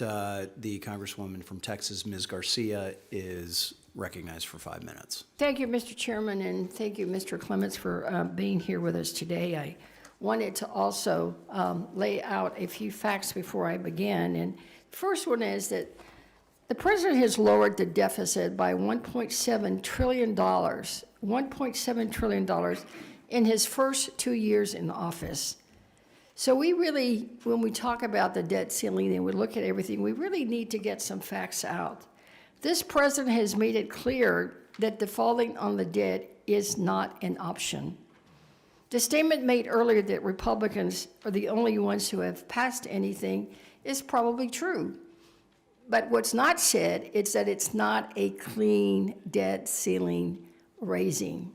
the Congresswoman from Texas, Ms. Garcia, is recognized for 5 minutes. Thank you, Mr. Chairman, and thank you, Mr. Clements, for being here with us today. I wanted to also lay out a few facts before I begin. And the first one is that the president has lowered the deficit by $1.7 trillion, $1.7 trillion in his first 2 years in office. So we really, when we talk about the debt ceiling and we look at everything, we really need to get some facts out. This president has made it clear that defaulting on the debt is not an option. The statement made earlier that Republicans are the only ones who have passed anything is probably true. But what's not said is that it's not a clean debt ceiling raising.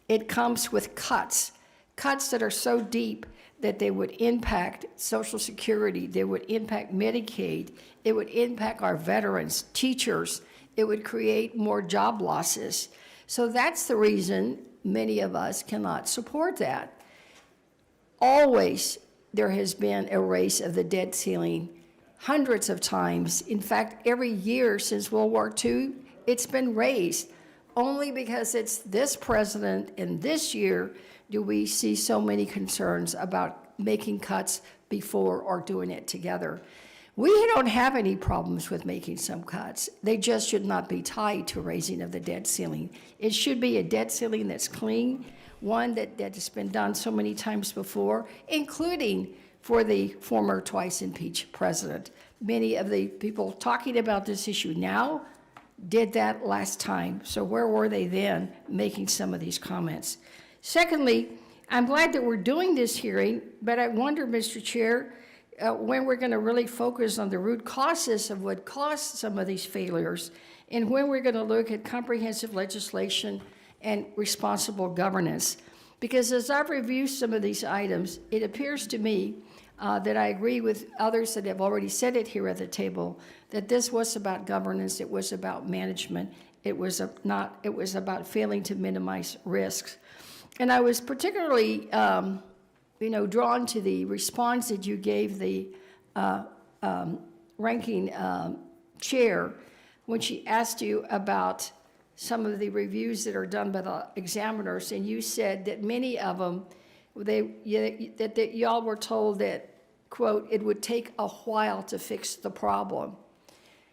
It comes with cuts that are so deep that they would impact Social Security, they would impact Medicaid, it would impact our veterans, teachers, it would create more job losses. So that's the reason many of us cannot support that. Always there has been a raise of the debt ceiling, hundreds of times. In fact, every year since World War II, it's been raised. Only because it's this president and this year do we see so many concerns about making cuts before or doing it together. We don't have any problems with making some cuts. They just should not be tied to raising of the debt ceiling. It should be a debt ceiling that's clean, one that has been done so many times before, including for the former twice impeached president. Many of the people talking about this issue now did that last time. So where were they then making some of these comments? Secondly, I'm glad that we're doing this hearing, but I wonder, Mr. Chair, when we're going to really focus on the root causes of what caused some of these failures, and when we're going to look at comprehensive legislation and responsible governance. Because as I've reviewed some of these items, it appears to me that I agree with others that have already said it here at the table, that this was about governance, it was about management, it was about failing to minimize risks. And I was particularly, drawn to the response that you gave the ranking chair when she asked you about some of the reviews that are done by the examiners, and you said that many of them, that y'all were told that, quote, it would take a while to fix the problem.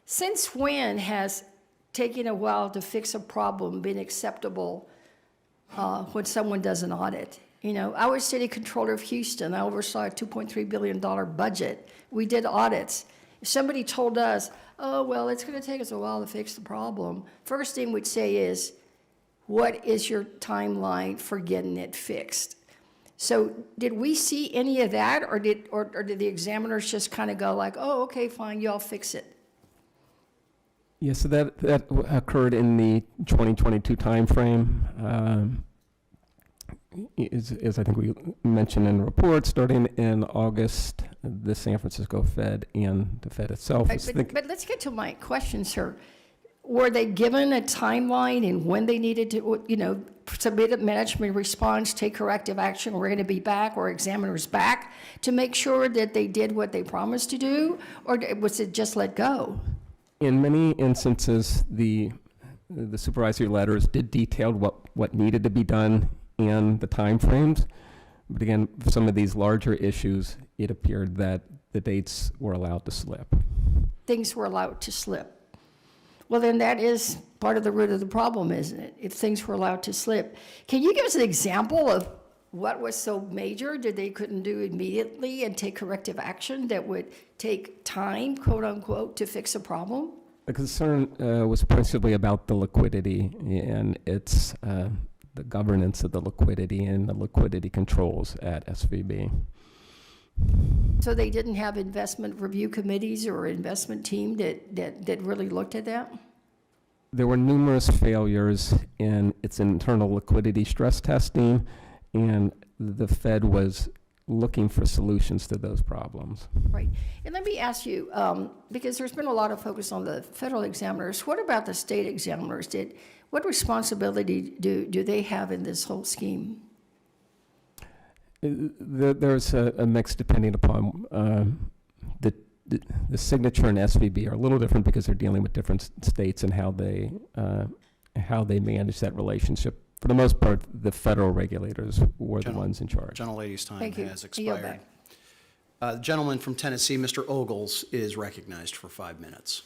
Since when has taking a while to fix a problem been acceptable when someone does an audit? You know, I was city controller of Houston. I oversaw a $2.3 billion budget. We did audits. If somebody told us, oh, well, it's going to take us a while to fix the problem, first thing we'd say is, what is your timeline for getting it fixed? So did we see any of that, or did the examiners just kind of go like, oh, okay, fine, y'all fix it? Yeah, so that occurred in the 2022 timeframe. Is I think we mentioned in the report, starting in August, the San Francisco Fed and the Fed itself. But let's get to my question, sir. Were they given a timeline and when they needed to, submit a management response, take corrective action, we're going to be back, or examiners back, to make sure that they did what they promised to do, or was it just let go? In many instances, the supervisory letters did detail what needed to be done and the time frames. But again, for some of these larger issues, it appeared that the dates were allowed to slip. Things were allowed to slip. Well, then that is part of the root of the problem, isn't it? If things were allowed to slip. Can you give us an example of what was so major that they couldn't do immediately and take corrective action that would take time, quote unquote, to fix a problem? The concern was principally about the liquidity and its the governance of the liquidity and the liquidity controls at SVB. So they didn't have investment review committees or investment team that really looked at that? There were numerous failures in its internal liquidity stress testing, and the Fed was looking for solutions to those problems. Right. And let me ask you, because there's been a lot of focus on the federal examiners, what about the state examiners? What responsibility do they have in this whole scheme? There's a mix depending upon the signature and SVB are a little different because they're dealing with different states and how they manage that relationship. For the most part, the federal regulators were the ones in charge. Gentlelady's time Thank you. has I yield expired. back. The gentleman from Tennessee, Mr. Ogles, is recognized for 5 minutes.